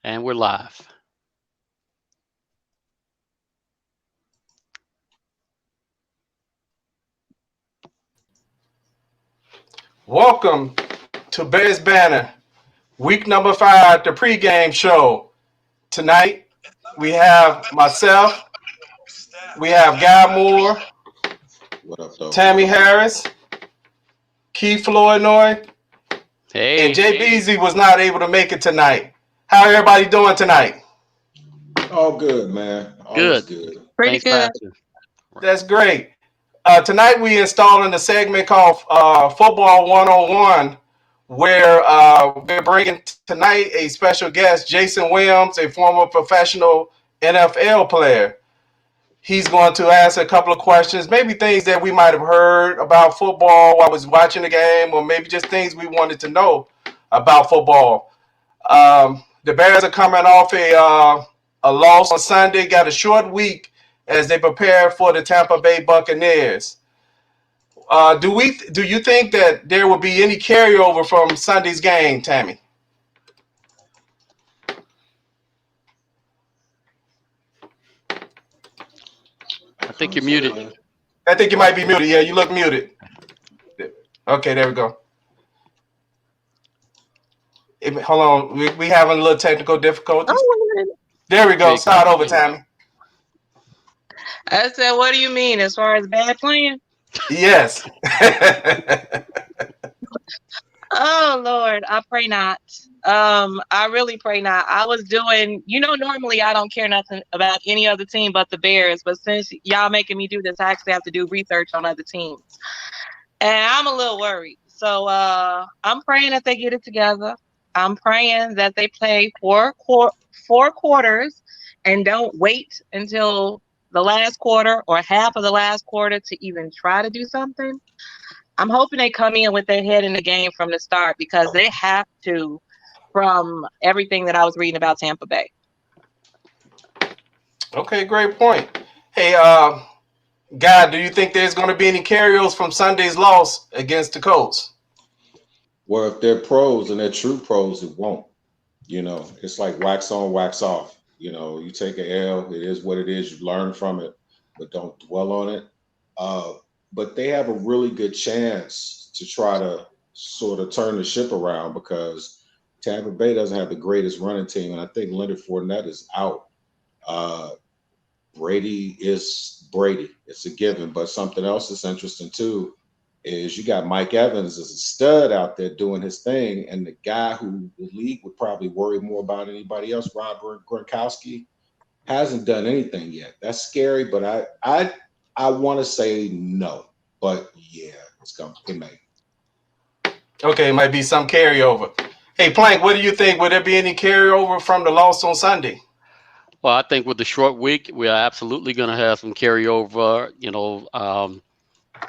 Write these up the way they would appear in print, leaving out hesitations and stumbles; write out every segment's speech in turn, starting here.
And we're live. Welcome to Bears Banner, week number 5, the pregame show. Tonight, we have myself, we have Guy Moore, What up, though? Tammy Harris, Keith Flournoy, and Hey, Jay Beasley was not able to make it tonight. How everybody doing tonight? All good, man. All is good. good. Pretty Thanks for good. asking. That's great. Tonight, we installing a segment called Football 101, where we're bringing tonight a special guest, Jason Williams, a former professional NFL player. He's going to ask a couple of questions, maybe things that we might have heard about football while I was watching the game, or maybe just things we wanted to know about football. The Bears are coming off a loss on Sunday, got a short week as they prepare for the Tampa Bay Buccaneers. Do you think that there will be any carryover from Sunday's game, Tammy? I think you're muted. I think you might be muted. Yeah, you look muted. Okay, there we go. Hold on, we having a little technical difficulties. Oh, wait a minute. There we go. There you Start go. over, Tammy. I said, what do you mean as far as bad playing? Yes. Oh Lord, I pray not. I really pray not. I was doing, normally I don't care nothing about any other team but the Bears, but since y'all making me do this, I actually have to do research on other teams. And I'm a little worried. So I'm praying that they get it together. I'm praying that they play four quarters and don't wait until the last quarter or half of the last quarter to even try to do something. I'm hoping they come in with their head in the game from the start because they have to, from everything that I was reading about Tampa Bay. Okay, great point. Hey, Guy, do you think there's going to be any carryovers from Sunday's loss against the Colts? Well, if they're pros and they're true pros, it won't. It's like wax on, wax off. You take a L, it is what it is. You learn from it, but don't dwell on it. Uh, but they have a really good chance to try to sort of turn the ship around because Tampa Bay doesn't have the greatest running team, and I think Leonard Fournette is out. Uh, Brady is Brady. It's a given. But something else that's interesting too is you got Mike Evans as a stud out there doing his thing, and the guy who the league would probably worry more about anybody else, Robert Gronkowski, hasn't done anything yet. That's scary, but I want to say no. But yeah, it may. Okay, it might be some carryover. Hey, Plank, what do you think? Would there be any carryover from the loss on Sunday? Well, I think with the short week, we are absolutely going to have some carryover.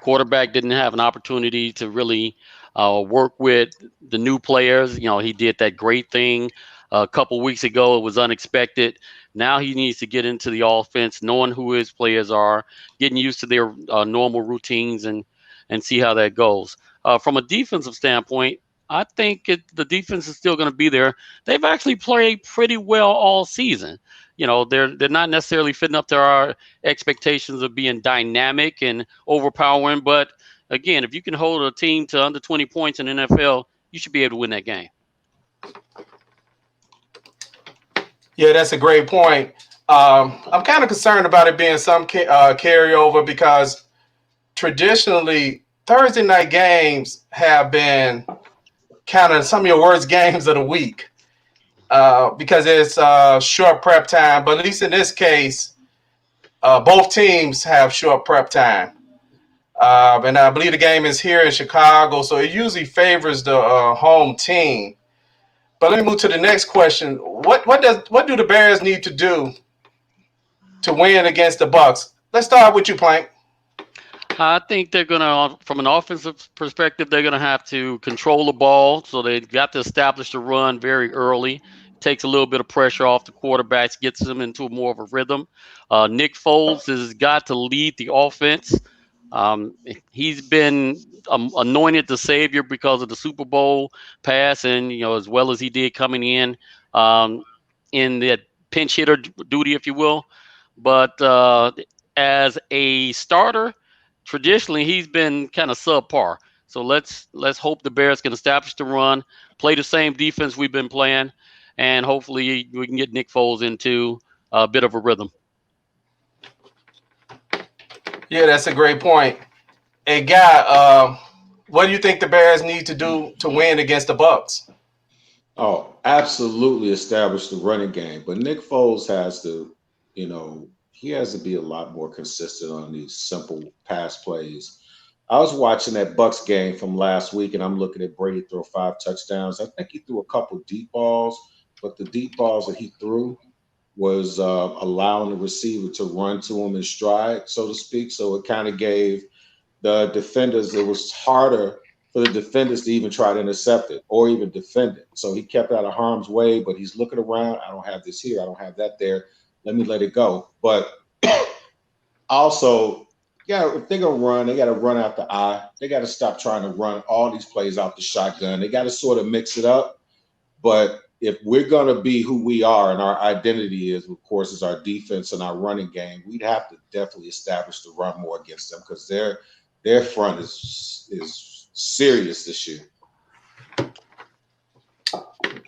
Quarterback didn't have an opportunity to really work with the new players. He did that great thing a couple weeks ago. It was unexpected. Now he needs to get into the offense, knowing who his players are, getting used to their normal routines, and see how that goes. From a defensive standpoint, I think the defense is still going to be there. They've actually played pretty well all season. They're not necessarily fitting up to our expectations of being dynamic and overpowering. But again, if you can hold a team to under 20 points in the NFL, you should be able to win that game. Yeah, that's a great point. I'm kind of concerned about it being some carryover because traditionally Thursday night games have been kind of some of your worst games of the week because it's short prep time. But at least in this case, both teams have short prep time. And I believe the game is here in Chicago, so it usually favors the home team. But let me move to the next question. What do the Bears need to do to win against the Bucs? Let's start with you, Plank. I think they're going to, from an offensive perspective, they're going to have to control the ball. So they've got to establish the run very early. Takes a little bit of pressure off the quarterbacks, gets them into more of a rhythm. Nick Foles has got to lead the offense. Um, he's been anointed the savior because of the Super Bowl pass, and as well as he did coming in. Um, in that pinch hitter duty, if you will. But as a starter, traditionally he's been kind of subpar. So let's hope the Bears can establish the run, play the same defense we've been playing, and hopefully we can get Nick Foles into a bit of a rhythm. Yeah, that's a great point. Hey, Guy, what do you think the Bears need to do to win against the Bucs? Oh, absolutely establish the running game. But Nick Foles has to, he has to be a lot more consistent on these simple pass plays. I was watching that Bucks game from last week, and I'm looking at Brady throw 5 touchdowns. I think he threw a couple deep balls, but the deep balls that he threw was allowing the receiver to run to him in stride, so to speak. So it kind of gave the defenders, it was harder for the defenders to even try to intercept it or even defend it. So he kept out of harm's way, but he's looking around. I don't have this here. I don't have that there. Let me let it go. But also, yeah, if they're going to run, they got to run out the eye. They got to stop trying to run all these plays out the shotgun. They got to sort of mix it up. But if we're going to be who we are and our identity is, of course, is our defense and our running game, we'd have to definitely establish the run more against them because their front is serious this year.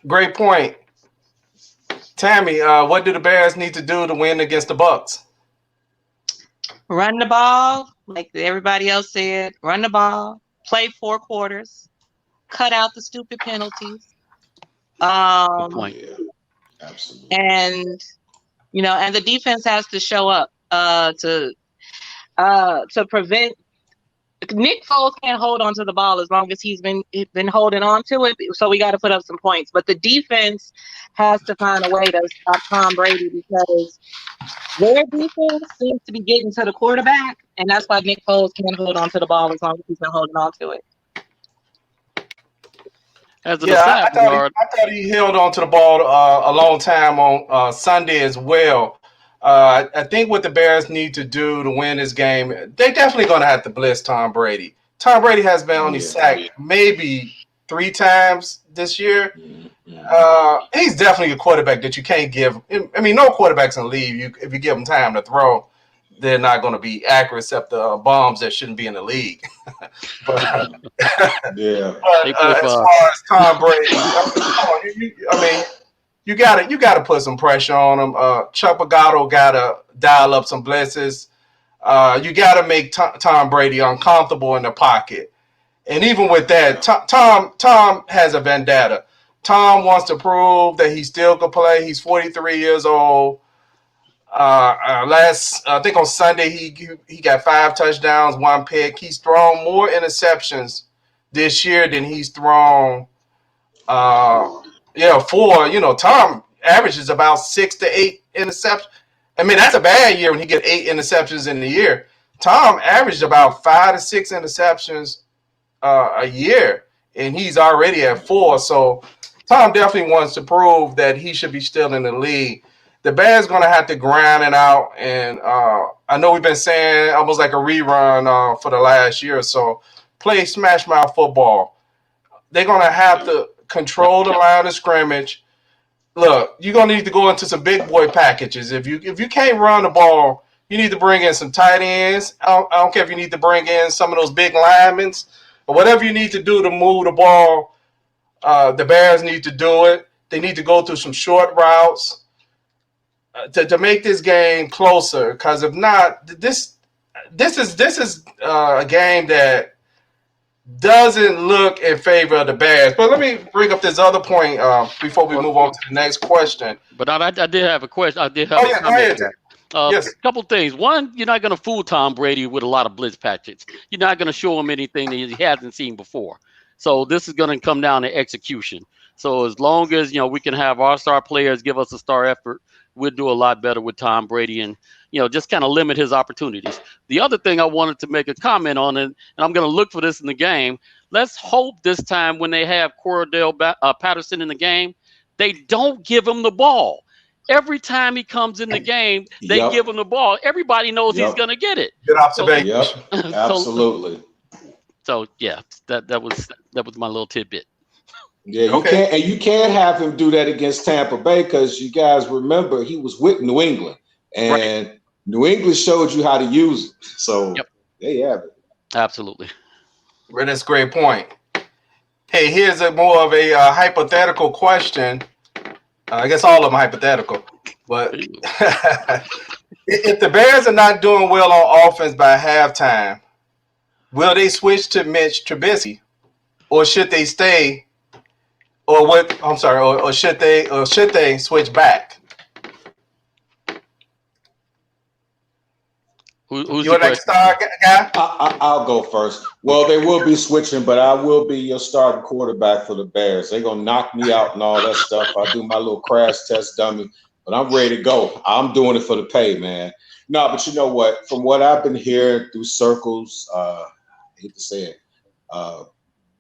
Great point. Tammy, what do the Bears need to do to win against the Bucs? Run the ball, like everybody else said. Run the ball. Play 4 quarters. Cut out the stupid penalties. Good point. Yeah, absolutely. And and the defense has to show up to prevent. Nick Foles can't hold on to the ball as long as he's been holding on to it. So we got to put up some points. But the defense has to find a way to stop Tom Brady because their defense seems to be getting to the quarterback, and that's why Nick Foles can't hold on to the ball as long as he's been holding on to it. As an Yeah, aside, Bernard, I thought he held on to the ball a long time on Sunday as well. I think what the Bears need to do to win this game, they definitely going to have to blitz Tom Brady. Tom Brady has been only sacked maybe 3 times this year. He's definitely a quarterback that you can't give. I mean, no quarterbacks in the league, if you give them time to throw, they're not going to be accurate except the bombs that shouldn't be in the league. But Yeah. as far as Tom Brady, you gotta put some pressure on him. Chuck Pagano gotta dial up some blitzes. You gotta make Tom Brady uncomfortable in the pocket. And even with that, Tom has a vendetta. Tom wants to prove that he still can play. He's 43 years old. I think on Sunday he got 5 touchdowns, 1 pick. He's thrown more interceptions this year than he's thrown. Tom averages about 6 to 8 interceptions. I mean, that's a bad year when he get 8 interceptions in the year. Tom averaged about 5 to 6 interceptions a year, and he's already at 4. So Tom definitely wants to prove that he should be still in the league. The Bears going to have to grind it out, and I know we've been saying almost like a rerun for the last year or so. Play smash mouth football. They're going to have to control the line of scrimmage. Look, you're going to need to go into some big boy packages. If you can't run the ball, you need to bring in some tight ends. I don't care if you need to bring in some of those big linemen or whatever you need to do to move the ball. The Bears need to do it. They need to go through some short routes to make this game closer. Because if not, this is a game that doesn't look in favor of the Bears. But let me bring up this other point before we move on to the next question. but I did have a question. I did have a Go comment. ahead. Yes. Couple things. One, you're not going to fool Tom Brady with a lot of blitz patches. You're not going to show him anything that he hasn't seen before. So this is going to come down to execution. So as long as we can have our star players give us a star effort, we'll do a lot better with Tom Brady and just kind of limit his opportunities. The other thing I wanted to make a comment on, and I'm going to look for this in the game. Let's hope this time when they have Cordell Patterson in the game, they don't give him the ball. Every time he comes in the game, they give him the ball. Everybody knows he's going to get it. Good observation. Yep, absolutely. So yeah, that was my little tidbit. Yeah, Okay. you can't have him do that against Tampa Bay because you guys remember he was with New England, Right. and New England showed you how to use it. Yep. So there you have it. Absolutely. Well, that's a great point. Hey, here's a more of a hypothetical question. I guess all of them are hypothetical, but if the Bears are not doing well on offense by halftime, will they switch to Mitch Trubisky, or should they stay? Or what? I'm sorry. Or should they switch back? Who's You the want like to question? start, guy? I'll go first. Well, Okay. they will be switching, but I will be your starting quarterback for the Bears. They're gonna knock me out and all that stuff. I do my little crash test dummy, but I'm ready to go. I'm doing it for the pay, man. No, but you know what? From what I've been hearing through circles, I hate to say it, uh,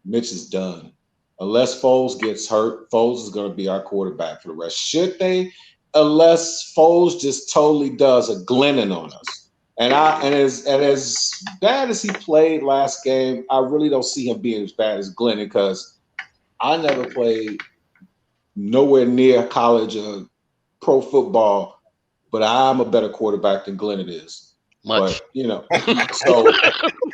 Mitch is done. Unless Foles gets hurt, Foles is going to be our quarterback for the rest. Should they? Unless Foles just totally does a Glennon on us. And as bad as he played last game, I really don't see him being as bad as Glennon because I never played nowhere near college or pro football, but I'm a better quarterback than Glennon is. Much. But so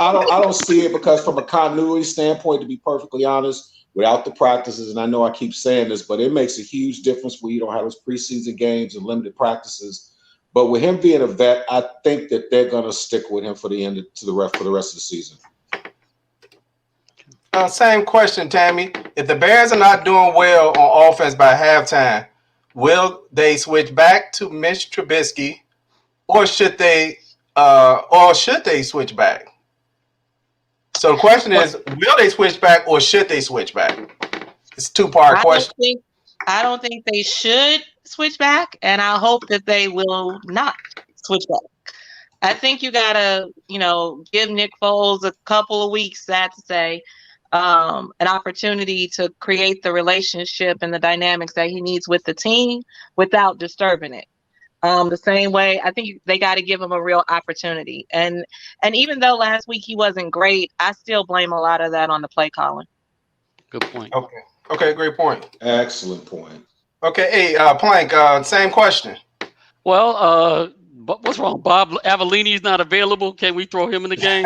I don't see it because from a continuity standpoint, to be perfectly honest, without the practices, and I know I keep saying this, but it makes a huge difference when you don't have those preseason games and limited practices. But with him being a vet, I think that they're gonna stick with him for the end to the rest for the rest of the season. Same question, Tammy. If the Bears are not doing well on offense by halftime, will they switch back to Mitch Trubisky, or should they? Or should they switch back? So the question Well, is, will they switch back, or should they switch back? It's a two-part I don't question. think I don't think they should switch back, and I hope that they will not switch back. I think you gotta, give Nick Foles a couple of weeks, sad to say, an opportunity to create the relationship and the dynamics that he needs with the team without disturbing it. The same way, I think they got to give him a real opportunity. And even though last week he wasn't great, I still blame a lot of that on the play calling. good point. Okay. Okay, great point. Excellent point. Okay, hey, Plank, same question. Well, what's wrong? Bob Avellini's not available. Can we throw him in the game?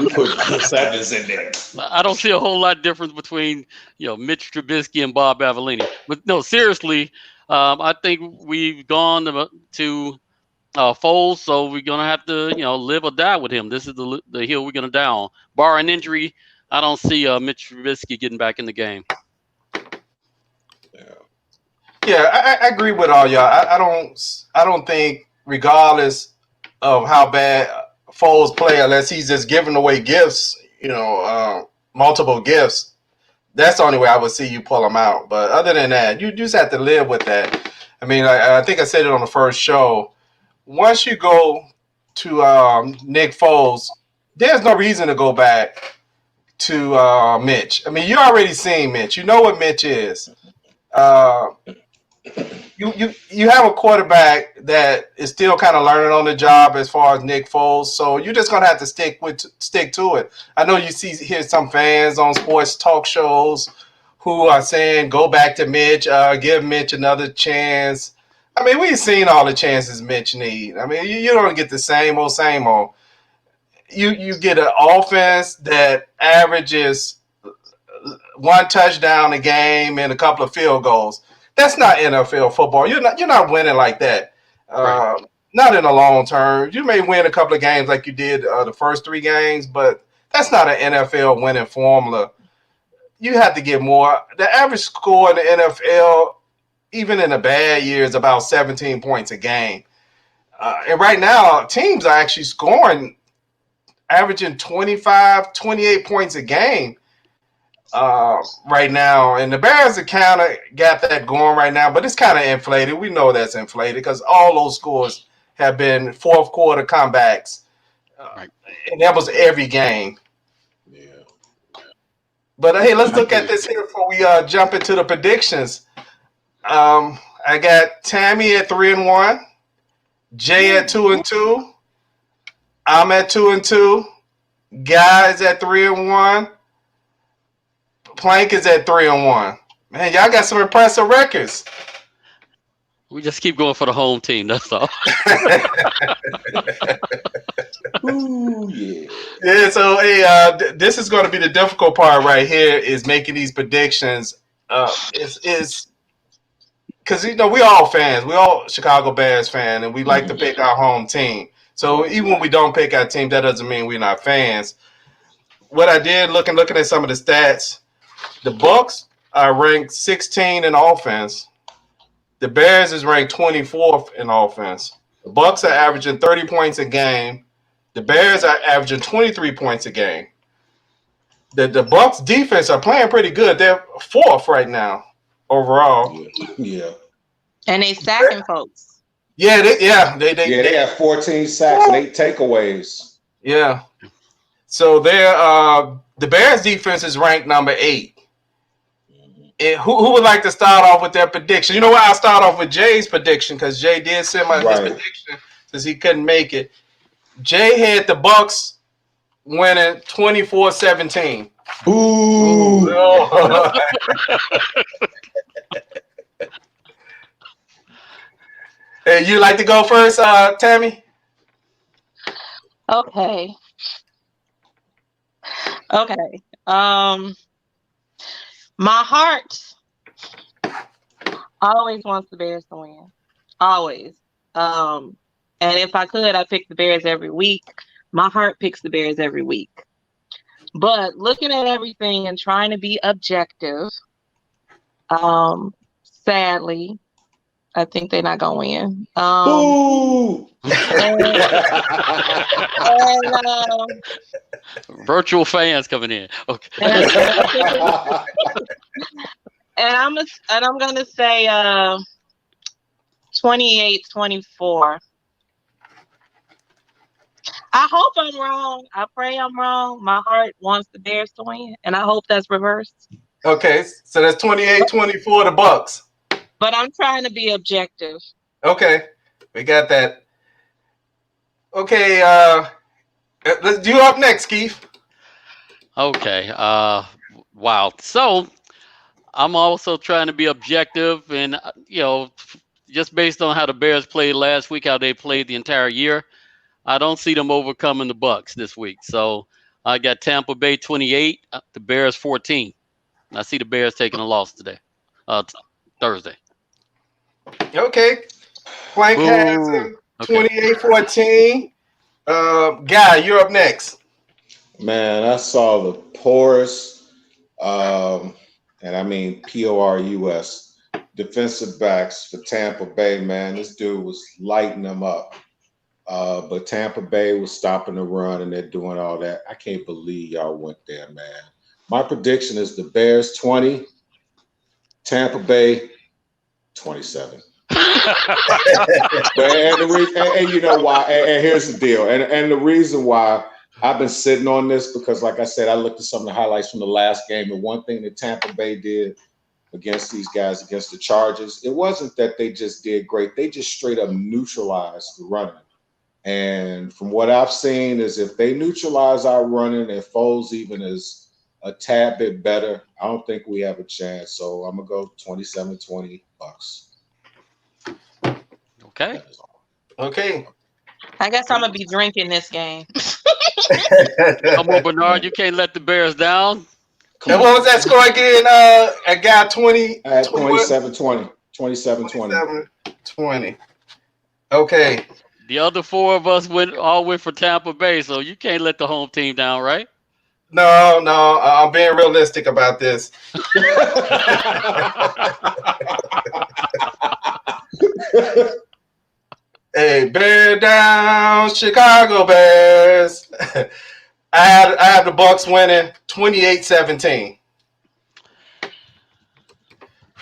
We put Chris Evans in there. I don't see a whole lot of difference between Mitch Trubisky and Bob Avellini. But no, seriously, I think we've gone to Foles, so we're gonna have to live or die with him. This is the hill we're gonna die on. Barring injury, I don't see Mitch Trubisky getting back in the game. Yeah. Yeah, I agree with all y'all. I don't think, regardless of how bad Foles play, unless he's just giving away gifts, multiple gifts. That's the only way I would see you pull him out. But other than that, you just have to live with that. I mean, I think I said it on the first show. Once you go to Nick Foles, there's no reason to go back to Mitch. I mean, you already seen Mitch. You know what Mitch is. Uh, you have a quarterback that is still kind of learning on the job as far as Nick Foles, so you're just gonna have to stick to it. I know you hear some fans on sports talk shows who are saying go back to Mitch, give Mitch another chance. I mean, we've seen all the chances Mitch need. I mean, you don't get the same old same old. You get an offense that averages one touchdown a game and a couple of field goals. That's not NFL football. You're not winning like that. Right. Uh, not in the long term. You may win a couple of games like you did the first three games, but that's not an NFL winning formula. You have to get more. The average score in the NFL, even in a bad year, is about 17 points a game. And right now, teams are actually scoring, averaging 25, 28 points a game right now. And the Bears have kind of got that going right now, but it's kind of inflated. We know that's inflated because all those scores have been fourth quarter comebacks. Uh, Right. and that was every game. Yeah. But hey, let's I look at agree. this here before we jump into the predictions. I got Tammy at 3-1, Jay at 2-2, I'm at 2-2, Guy is at 3-1, Plank is at 3-1. Man, y'all got some impressive records. We just keep going for the home team. That's all. Ooh, yeah. Yeah, so hey, this is going to be the difficult part right here is making these predictions. Is because we all fans, we all Chicago Bears fan, and we like to pick our home team. So even when we don't pick our team, that doesn't mean we're not fans. What I did looking at some of the stats, the Bucs are ranked 16 in offense. The Bears is ranked 24th in offense. The Bucs are averaging 30 points a game. The Bears are averaging 23 points a game. The Bucs defense are playing pretty good. They're fourth right now overall. Yeah. And they sacking folks. Yeah, They have 14 sacks and 8 takeaways. yeah. So they're the Bears defense is ranked number 8. And who would like to start off with their prediction? You know what? I'll start off with Jay's prediction because Jay did send his prediction since he couldn't make it. Jay had the Bucs winning 24-17. Boo! Hey, you like to go first, Tammy? Okay. My heart always wants the Bears to win. Always. And if I could, I pick the Bears every week. My heart picks the Bears every week. But looking at everything and trying to be objective, sadly, I think they're not gonna win. Boo! Virtual fans coming in. Okay. And I'm gonna say 28-24. I hope I'm wrong. I pray I'm wrong. My heart wants the Bears to win, and I hope that's reversed. Okay, so that's 28-24 the Bucs. But I'm trying to be objective. Okay, we got that. Okay, you up next, Keith. Okay. Wow. So I'm also trying to be objective, and just based on how the Bears played last week, how they played the entire year, I don't see them overcoming the Bucs this week. So I got Tampa Bay 28, the Bears 14. I see the Bears taking a loss today, Thursday. Okay, Plank has him 28-14. Guy, you're up next. Man, I saw the poorest, and I mean PORUS, defensive backs for Tampa Bay, man. This dude was lighting them up. But Tampa Bay was stopping the run, and they're doing all that. I can't believe y'all went there, man. My prediction is the Bears 20, Tampa Bay 27. and you know why? And here's the deal. And the reason why I've been sitting on this because, like I said, I looked at some of the highlights from the last game. And one thing that Tampa Bay did against these guys, against the Chargers, it wasn't that they just did great. They just straight up neutralized the running. And from what I've seen is if they neutralize our running and Foles even is a tad bit better, I don't think we have a chance. So I'm going to go 27-20 Bucs. Okay. Okay. I guess I'm going to be drinking this game. Come on, Bernard. You can't let the Bears down. And what was that score again? I got 20. 27-20. 27-20. Okay. The other four of us all went for Tampa Bay, so you can't let the home team down, right? No, I'm being realistic about this. Hey, bear down, Chicago Bears. I have the Bucs winning 28-17.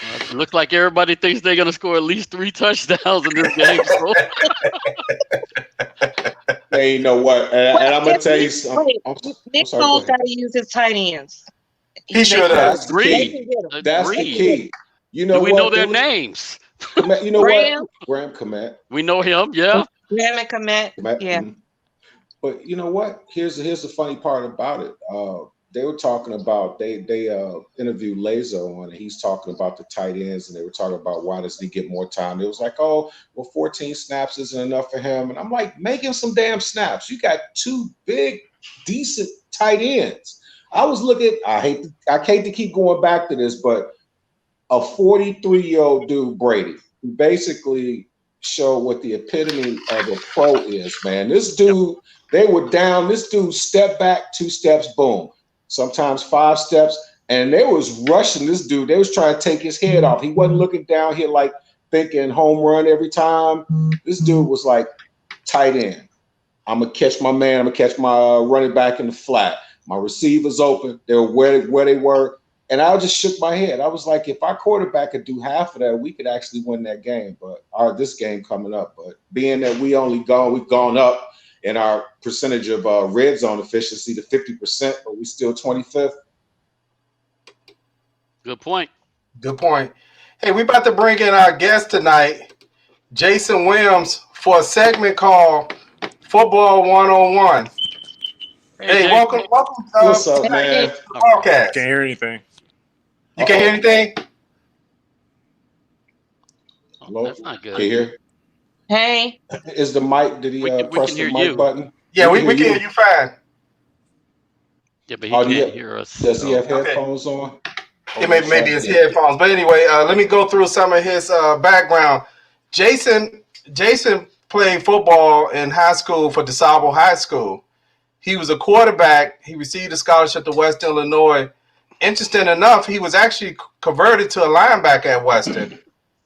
It looks like everybody thinks they're going to score at least 3 touchdowns in this game. So. Hey, you know what? And I'm going to tell you something. Nick Foles got to use his tight ends. He should have. That's the key. You know we know their names? You know what? Graham Komet. We know him, yeah. Graham and Komet, yeah. But you know what? Here's the funny part about it. they were talking about they interviewed Lazo on, and he's talking about the tight ends, and they were talking about why does he get more time. It was like, oh, well, 14 snaps isn't enough for him, and I'm like, make him some damn snaps. You got two big, decent tight ends. I was looking. I hate to keep going back to this, but a 43-year-old dude, Brady, who basically showed what the epitome of a pro is, man. This dude, they were down. This dude step back, 2 steps, boom. Sometimes 5 steps, and they was rushing this dude. They was trying to take his head off. He wasn't looking down here like thinking home run every time. This dude was like tight end. I'm gonna catch my man. I'm gonna catch my running back in the flat. My receivers open. They were where they were. And I just shook my head. I was like, if our quarterback could do half of that, we could actually win that game. But this game coming up. But being that we've gone up in our percentage of red zone efficiency to 50%, but we still 25th. Good point. Good point. Hey, we about to bring in our guest tonight, Jason Williams, for a segment called Football 101. Hey, Jay. welcome. What's up, man? Podcast. Can't hear anything. You can't hear anything? Hello? That's not good. Can you hear? Hey. Is the mic? Did he We press can the hear mic you. button? Yeah, we can hear you fine. Yeah, but he can't hear us. Does he have Okay. headphones on? Yeah, maybe his headphones. But anyway, let me go through some of his background. Jason played football in high school for DeSable High School. He was a quarterback. He received a scholarship to Western Illinois. Interesting enough, he was actually converted to a linebacker at Western.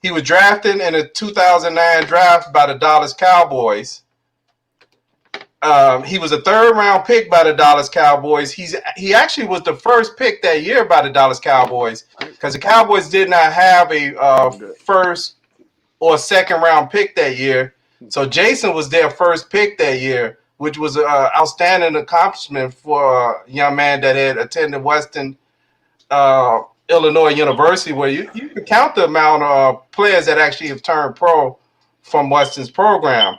He was drafted in a 2009 draft by the Dallas Cowboys. He was a 3rd-round pick by the Dallas Cowboys. He actually was the first pick that year by the Dallas Cowboys because the Cowboys did not have a first or 2nd-round pick that year. So Jason was their first pick that year, which was an outstanding accomplishment for a young man that had attended Western Illinois University, where you can count the amount of players that actually have turned pro from Western's program.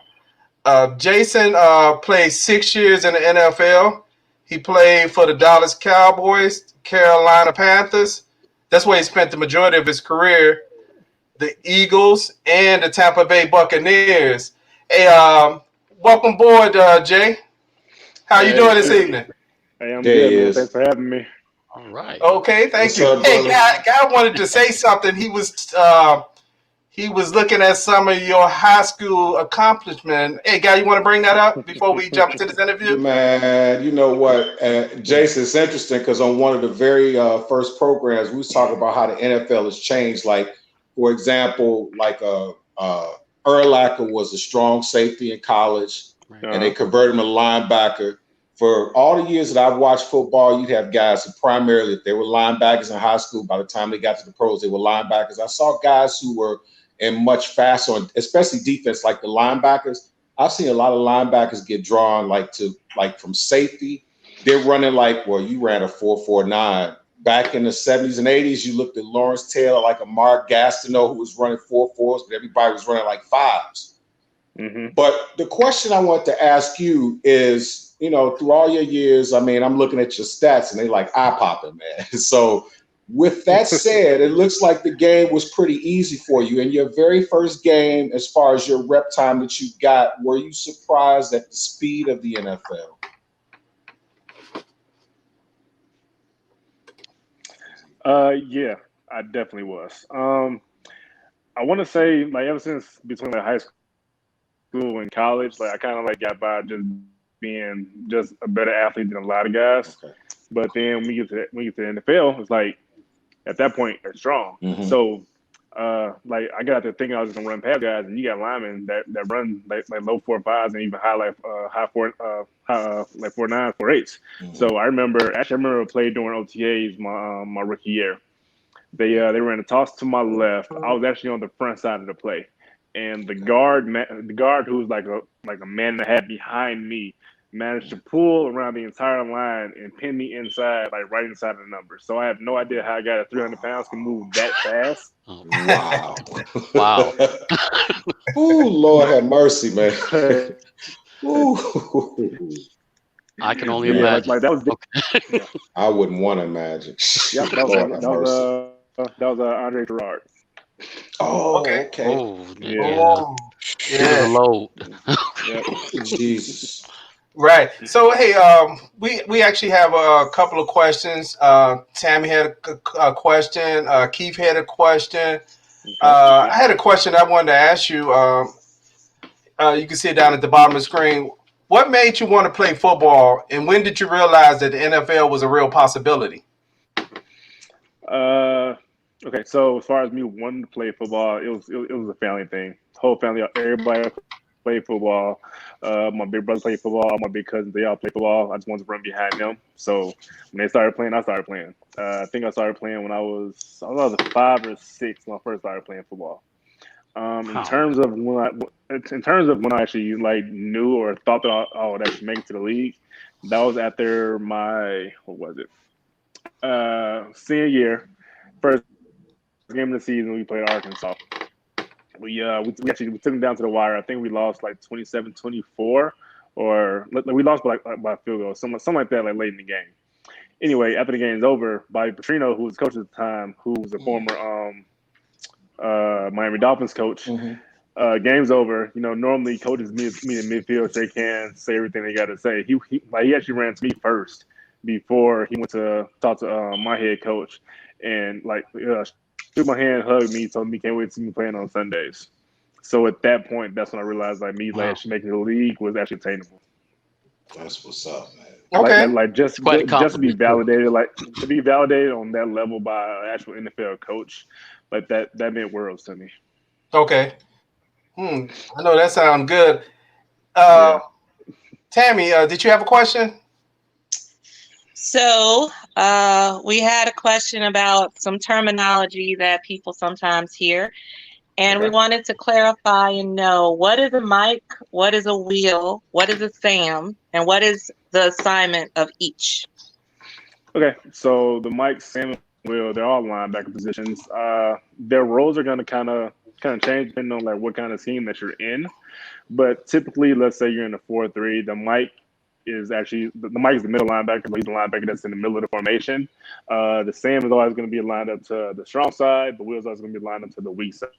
Jason played 6 years in the NFL. He played for the Dallas Cowboys, Carolina Panthers. That's where he spent the majority of his career. The Eagles and the Tampa Bay Buccaneers. Hey, welcome aboard, Jay. How you doing this evening? Hey, I'm good, man. Thanks for having me. All right. Okay, thank you. Hey, guy wanted to say something. He was looking at some of your high school accomplishments. Hey, guy, you want to bring that up before we jump into this interview? Man, you know what, Jason, it's interesting because on one of the very first programs, we was talking about how the NFL has changed. Like, for example, like Urlacher was a strong safety in college, and they converted him to linebacker. For all the years that I've watched football, you'd have guys who primarily, if they were linebackers in high school, by the time they got to the pros, they were linebackers. I saw guys who were in much faster, especially defense, like the linebackers. I've seen a lot of linebackers get drawn like from safety. They're running you ran a 4.49. Back in the 70s and 80s, you looked at Lawrence Taylor, like a Mark Gastineau, who was running 4.4s, but everybody was running like 5s. Mm-hmm. But the question I want to ask you is, through all your years, I mean, I'm looking at your stats and they like eye-popping, man. So with that said, it looks like the game was pretty easy for you. In your very first game, as far as your rep time that you got, were you surprised at the speed of the NFL? Yeah, I definitely was. I want to say, ever since between high school and college, I kind of got by just being just a better athlete than a lot of guys. Okay. But then when you get to the NFL, it's at that point they're strong. Mm-hmm. So I got to thinking I was just gonna run past guys, and you got linemen that run like low 4.5s and even high 4.9s, 4.8s. Mm-hmm. So I remember playing during OTAs my rookie year. They ran a toss to my left. I was actually on the front side of the play, and the guard who was like a man and a half behind me managed to pull around the entire line and pin me inside, right inside of the numbers. So I have no idea how a guy at 300 pounds can move that fast. Oh, wow. Wow. Ooh, Lord have mercy, man. Ooh. I can only But yeah, Yeah, imagine. that was Okay. yeah. I wouldn't want to imagine. Yep, Shoot, Lord have mercy. that was Andre Gerard. Okay. Oh, okay. Oh, Yeah. yeah. Oh, He was a yeah. load. Yep. Jesus. Right. So, hey, we actually have a couple of questions. Tammy had a question. Keith had a question. Okay. I had a question I wanted to ask you. You can see it down at the bottom of the screen. What made you want to play football, and when did you realize that the NFL was a real possibility? Uh, okay. So as far as me wanting to play football, it was a family thing. Whole family, everybody played football. My big brother played football. All my big cousins, they all play football. I just wanted to run behind them. So when they started playing, I started playing. I think I started playing when I was 5 or 6 when I first started playing football. In Wow. terms of when I actually like knew or thought that I would actually make it to the league, that was after my what was it? Senior year, first game of the season, we played Arkansas. We took them down to the wire. I think we lost like 27-24, or like, we lost by a field goal, something like that, like late in the game. Anyway, after the game's over, Bobby Petrino, who was coach at the time, who was a former Miami Dolphins coach, Mm-hmm. game's over. You know, normally coaches meet in midfield, shake hands, say everything they got to say. He actually ran to me first before he went to talk to my head coach, and like shook my hand, hugged me, told me can't wait to see me playing on Sundays. So at that point, that's when I realized like me like Wow. actually making the league was actually attainable. That's what's up, man. Okay. It's quite a Just to be compliment, too. validated, like to be validated on that level by an actual NFL coach, like that meant worlds to me. Okay. I know that sounds good. Uh, Yeah. Tammy, did you have a question? So, we had a question about some terminology that people sometimes hear, and we Okay. wanted to clarify and know what is a mic, what is a wheel, what is a SAM, and what is the assignment of each. Okay, so the Mike, Sam, and Will, they're all linebacker positions. Their roles are going to kind of change depending on like what kind of team that you're in. But typically, let's say you're in a 4-3, the Mike is actually the Mike is the middle linebacker, but he's the linebacker that's in the middle of the formation. The Sam is always going to be lined up to the strong side, but Will's always going to be lined up to the weak side.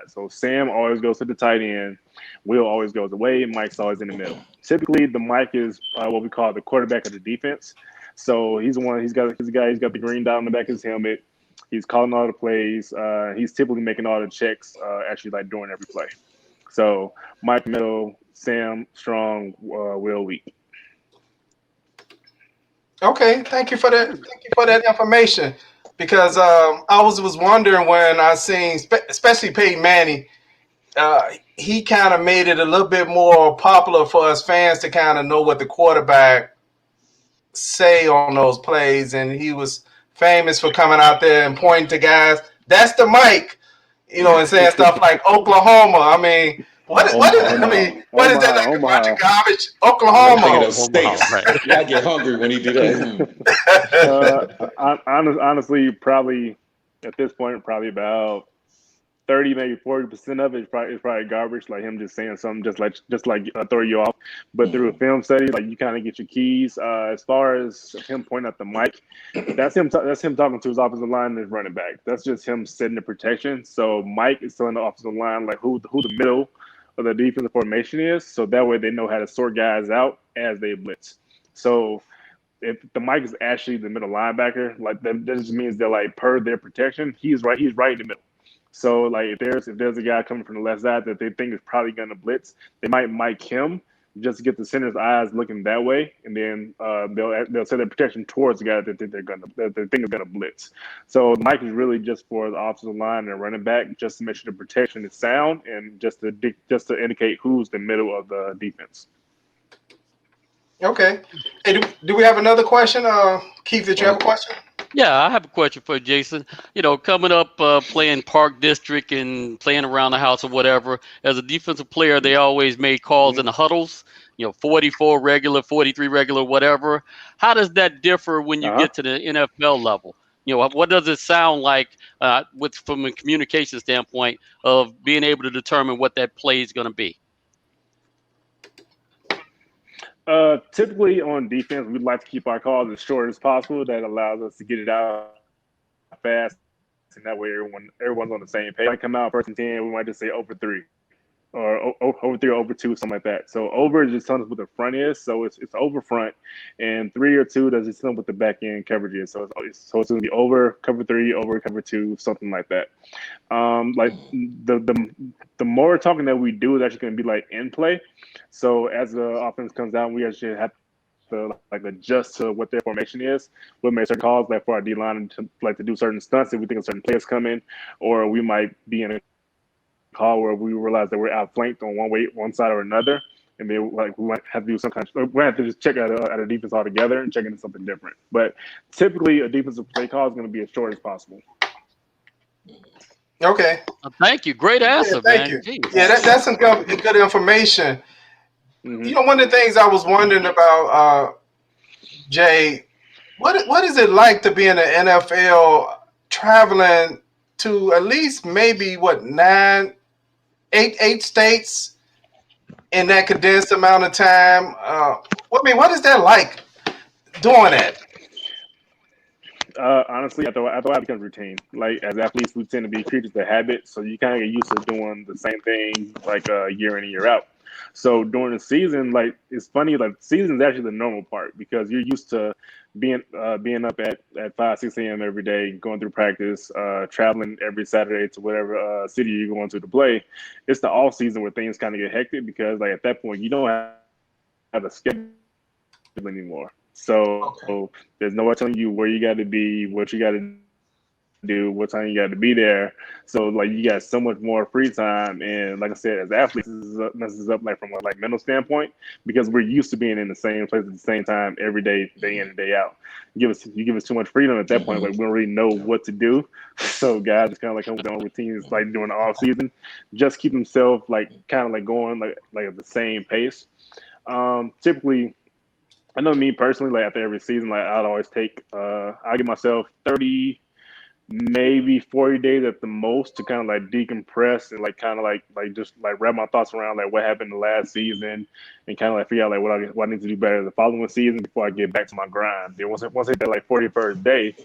So Sam always goes to the tight end, Will always goes away, and Mike's always in the middle. Typically, the Mike is what we call the quarterback of the defense. So he's the one. He's the guy. He's got the green dot on the back of his helmet. He's calling all the plays. He's typically making all the checks. Actually, like during every play. So Mike Middle, Sam Strong, Will Weak. Okay. Thank you for that. Thank you for that information. Because I was wondering when I seen, especially Peyton Manning, he kind of made it a little bit more popular for us fans to kind of know what the quarterback say on those plays, and he was famous for coming out there and pointing to guys. That's the mic, and saying stuff like Oklahoma. I mean, what is I Omaha. mean, what is that Omaha, like a bunch of Omaha. garbage? I'm thinking Oklahoma. of Omaha, steaks. right. Yeah, I get hungry when he do that. Honestly, probably at this point, probably about 30, maybe 40% of it is probably garbage, like him just saying something just like throw you off. But through a Mhm. film study, like you kind of get your keys. As far as him pointing at the mic, that's him talking to his offensive line and his running back. That's just him setting the protection. So Mike is telling the offensive line like who the middle of the defensive formation is, so that way they know how to sort guys out as they blitz. So if the Mike is actually the middle linebacker, like that just means that like per their protection, he's right in the middle. So like if there's a guy coming from the left side that they think is probably going to blitz, they might mic him just to get the center's eyes looking that way, and then they'll set their protection towards the guy that they think is gonna blitz. So the mic is really just for the offensive line and running back, just to make sure the protection is sound and just to indicate who's the middle of the defense. Okay. Hey, do we have another question? Keith, did you have a Um, question? Yeah, I have a question for Jason. Coming up, playing Park District and playing around the house or whatever, as a defensive player, they always made calls Mhm. in the huddles, 44 regular, 43 regular, whatever. How does that differ when you Uh get to the NFL level? What does it sound like from a communication standpoint of being able to determine what that play is going to be? Typically on defense, we'd like to keep our calls as short as possible. That allows us to get it out fast, and that way everyone's on the same page. Might come out first and 10. We might just say over 3, or over 3 or over 2, something like that. So over is just telling us what the front is, so it's over front, and 3 or 2 does just tell us what the back end coverage is. So it's going to be over cover 3, over cover 2, something like that. Like the more talking that we do is actually going to be like in play. So as the offense comes down, we actually have to like adjust to what their formation is. We'll make certain calls like for our D line to like to do certain stunts if we think a certain play is coming, or we might be in a call where we realize that we're outflanked on one side or another, and then like we might have to do some kind of, we have to just check out a defense altogether and check into something different. But typically, a defensive play call is going to be as short as possible. Okay. Thank you. Great Yeah, answer, thank man. you. Jeez. Yeah, that's some good information. Mm-hmm. You know, one of the things I was wondering about, Jay, what is it like to be in the NFL, traveling to at least maybe what eight states in that condensed amount of time? What is that like doing that? Honestly, after a while, it becomes routine. Like as athletes, we tend to be creatures of habit, so you kind of get used to doing the same thing like year in and year out. So during the season, like it's funny, like season is actually the normal part because you're used to being up at 5 6 a.m. every day, going through practice, traveling every Saturday to whatever city you're going to play. It's the off season where things kind of get hectic because like at that point you don't have a schedule anymore. So there's no one telling you where you got to be, what you got to do, what time you got to be there. So like you got so much more free time, and like I said, as athletes, messes up like from a like mental standpoint because we're used to being in the same place at the same time every day, day in and day out. You give us too much freedom at that point, like we don't really know Mm-hmm. what to do. So guys just kind of like come with their own routines like during the off season, just keep themselves like kind of like going like at the same pace. Typically I know me personally, like after every season, like I'd always take I give myself 30, maybe 40 days at the most to kind of like decompress and like kind of like just like wrap my thoughts around like what happened the last season and kind of like figure out like what I need to do better the following season before I get back to my grind. Then once I hit that like 41st day,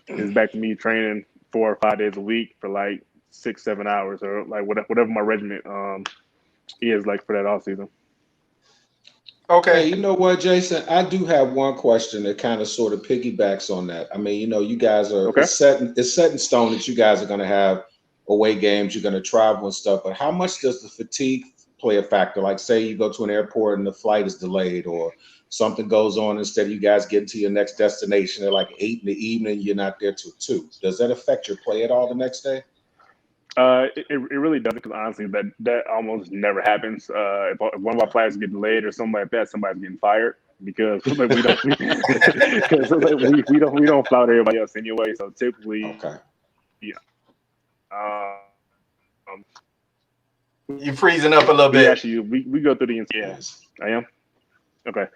it's back to me training 4 or 5 days a week for like 6 7 hours or like whatever my regiment is like for that off season. Okay. Hey, you know what, Jason? I do have one question that kind of sort of piggybacks on that. I mean, you guys are Okay. it's set in stone that you guys are going to have away games, you're going to travel and stuff. But how much does the fatigue play a factor? Like, say you go to an airport and the flight is delayed, or something goes on instead of you guys getting to your next destination at like 8 in the evening, you're not there till 2. Does that affect your play at all the next day? It really doesn't because honestly that almost never happens. If one of our players get delayed or something like that, somebody's getting fired because like because like, we don't flout everybody else anyway. So typically, Okay. You freezing up a little bit. we go through the yeah. Yes. I am okay.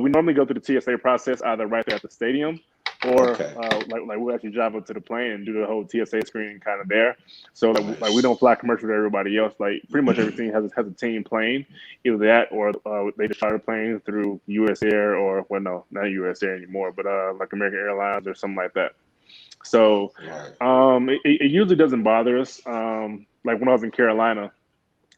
We normally go through the TSA process either right there at the stadium or Okay. like we'll actually drive up to the plane and do the whole TSA screening kind of there. So like we Nice. don't fly commercial with everybody else. Like pretty much every team has a team plane, either that or they just charter planes through U.S. Air or well no not U.S. Air anymore, but like American Airlines or something like that. So Right. it usually doesn't bother us. Like when I was in Carolina,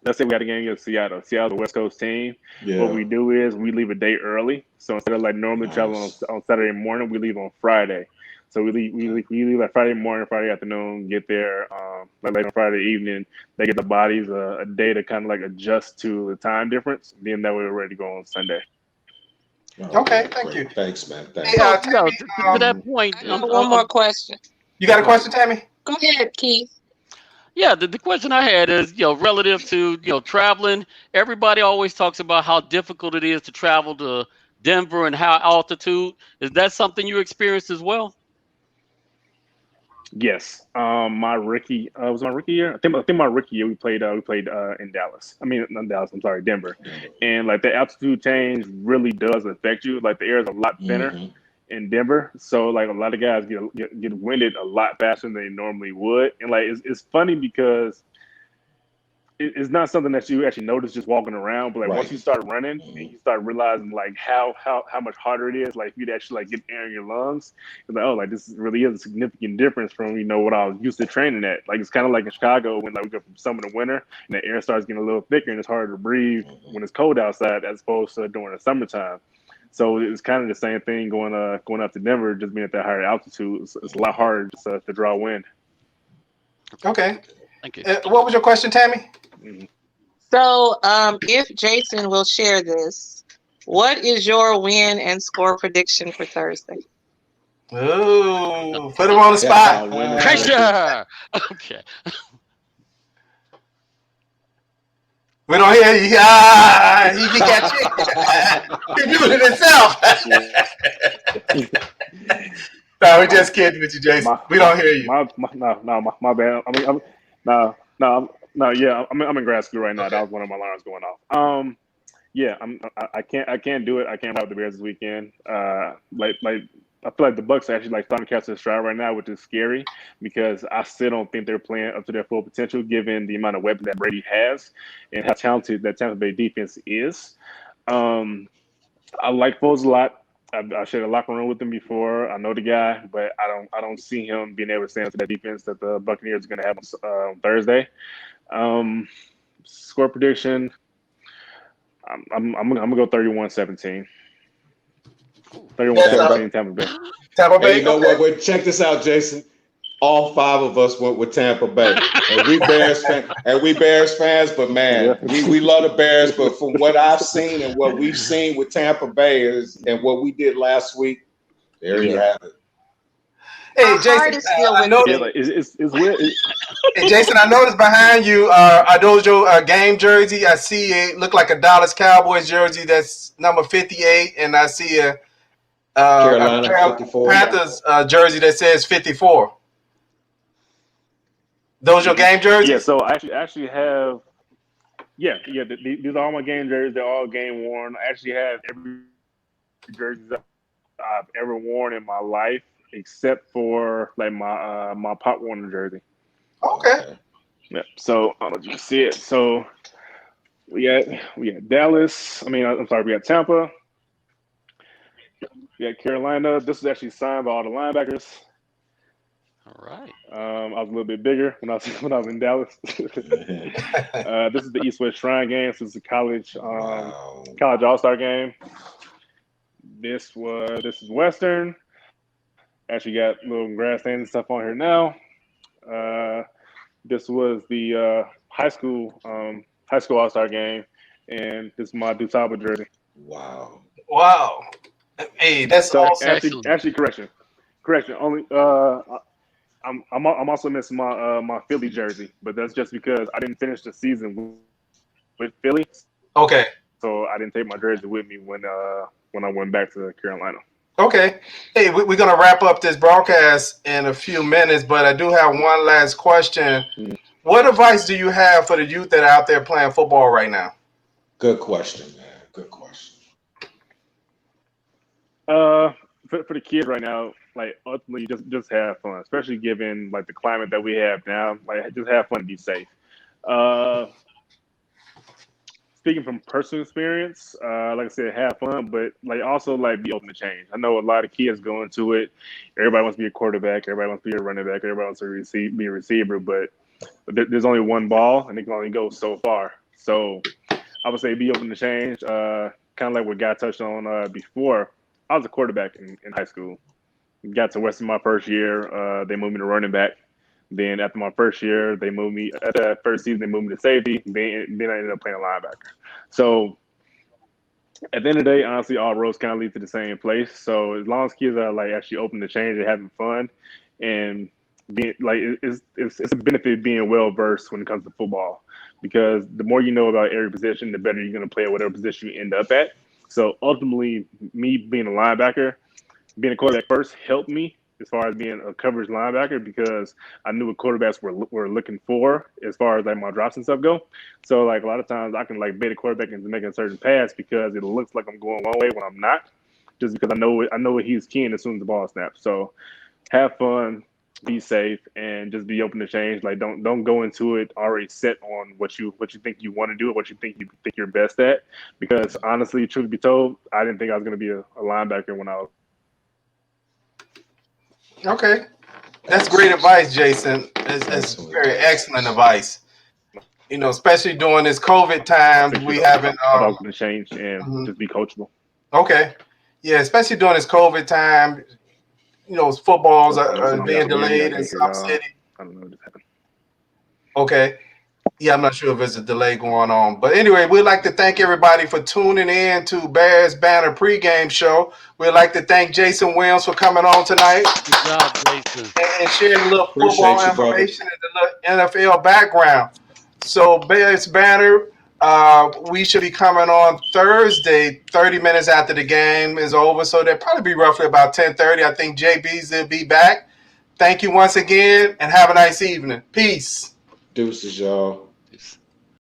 let's say we had a game against Seattle. Seattle's a West Coast team. What Yeah. we do is we leave a day early. So instead of like normally traveling Nice. on Saturday morning, we leave on Friday. So Okay. we leave like Friday morning, Friday afternoon, get there like late on Friday evening. They get the bodies a day to kind of like adjust to the time difference. Then that way we're ready to go on Sunday. Okay, Okay. thank you. Great. Thanks, man. Hey, Thanks. So, to Tammy, that Mm-hmm. point, I got one more question. you got a Go ahead. question, Tammy? Go ahead, Keith. yeah, the question I had is, relative to, traveling, everybody always talks about how difficult it is to travel to Denver and high altitude. Is that something you experienced as well? Yes. My rookie was it my rookie year. I think my rookie year we played in Dallas. I mean not Dallas. I'm sorry, Denver. Denver. And like the altitude change really does affect you. Like the air is a lot thinner Mm-hmm. in Denver, so like a lot of guys get winded a lot faster than they normally would. And like it's funny because it's not something that you actually notice just walking around, but like once Right. you start running and Mhm. you start realizing like how much harder it is, like you to actually like get air in your lungs, it's like, oh, like this really is a significant difference from what I was used to training at. Like it's kind of like in Chicago when like we go from summer to winter and the air starts getting a little thicker and it's harder to breathe Mhm. when it's cold outside as opposed to during the summertime. So it's kind of the same thing going up to Denver, just being at that higher altitude. It's a lot Mhm. harder just to draw wind. Okay. Okay. Thank you. What was your question, Tammy? Mhm. So, if Jason will share this, what is your win and score prediction for Thursday? Ooh, put him on the spot. Win and score. Pressure. Okay. We don't hear you. He got you. He muted himself. No, we're just kidding with you, Jason. We don't hear you. My bad. Yeah, I'm in grad school right now. Okay. That was one of my alarms going off. Yeah, I can't do it. I can't ride with the Bears this weekend. Like I feel like the Bucs are actually like starting to catch their stride right now, which is scary because I still don't think they're playing up to their full potential given the amount of weapons that Brady has and how talented that Tampa Bay defense is. Um, I like Foles a lot. I shared a locker room with him before. I know the guy, but I don't see him being able to stand to that defense that the Buccaneers are going to have on Thursday. Um, Score prediction. I'm gonna go 31-17. Ooh. 31 That's Tampa. 17 Tampa Bay. Tampa And Bay. you know Okay. what? Well, check this out, Jason. All five of us went with Tampa Bay, and we Bears fans. But Yeah. man, we love the Bears. But from what I've seen and what we've seen with Tampa Bay is, and what we did last week, there you Yeah. have it. Hey, My Jason. heart is still I with know. Yeah, you. like it's weird. Hey, Jason. I noticed behind you are those your game jersey. I see it look like a Dallas Cowboys jersey. That's number 58, and I see a Carolina 54. Panthers jersey that says 54. Those your hmm game Yeah, jerseys? so I actually have these are all my game jerseys. They're all game worn. I actually have every jersey that I've ever worn in my life except for like my Pop Warner jersey. Okay. Okay. Yeah. So I'll let you see it. So we got Dallas. I'm sorry. We got Tampa. We got Carolina. This is actually signed by all the linebackers. All right. I was a little bit bigger when I was when I was in Dallas. This is the East West Shrine game. So it's a Wow. college All Star game. This is Western. Actually got little grandstands and stuff on here now. Uh, this was the high school All Star game, and this is my Dutaba jersey. Wow. Wow. Hey, that's So awesome. Excellent. correction. Only I'm also missing my Philly jersey, but that's just because I didn't finish the season with Philly, Okay. so I didn't take my jersey with me when I went back to Carolina. Okay. Hey, we're going to wrap up this broadcast in a few minutes, but I do have one last question. Mm. What advice do you have for the youth that are out there playing football right now? Good question, man. Good question. Uh, for the kids right now, like ultimately just have fun, especially given like the climate that we have now. Like just have fun and be safe. Uh, Speaking from personal experience, like I said, have fun, but like also like be open to change. I know a lot of kids go into it. Everybody wants to be a quarterback. Everybody wants to be a running back. Everybody wants to be a receiver, but there's only one ball, and it can only go so far. So I would say be open to change. Kind of like what Guy touched on before. I was a quarterback in high school. Got to Western my first year. They moved me to running back. Then after my first year, they moved me. At that first season, they moved me to safety. Then I ended up playing linebacker. So at the end of the day, honestly, all roads kind of lead to the same place. So as long as kids are like actually open to change and having fun, and being like it's a benefit being well versed when it comes to football, because the more you know about every position, the better you're going to play at whatever position you end up at. So ultimately, me being a linebacker, being a quarterback first helped me as far as being a coverage linebacker because I knew what quarterbacks were looking for as far as like my drops and stuff go. So like a lot of times I can like bait a quarterback into making a certain pass because it looks like I'm going one way when I'm not, just because I know what he's keying as soon as the ball snaps. So have fun, be safe, and just be open to change. Like don't go into it already set on what you think you want to do, or what you think you're best at. Because honestly, truth be told, I didn't think I was going to be a linebacker when I was. Okay. That's great advice, Jason. It's Excellent very advice. excellent advice. Especially during this COVID I times, figured we out haven't. about open to change and Mhm. just be coachable. Okay, yeah, especially during this COVID time, footballs are Somebody got being some weird delayed echo in here, some y'all. cities. I don't know what just happened. Okay, yeah, I'm not sure if there's a delay going on, but anyway, we'd like to thank everybody for tuning in to Bears Banner pregame show. We'd like to thank Jason Williams for coming on tonight Good job, Jason. and sharing a little football Appreciate you, brother. information and the little NFL background. So Bears Banner, we should be coming on Thursday, 30 minutes after the game is over. So they'll probably be roughly about 10:30. I think JB's will be back. Thank you once again and have a nice evening. Peace. Deuces, y'all. Peace.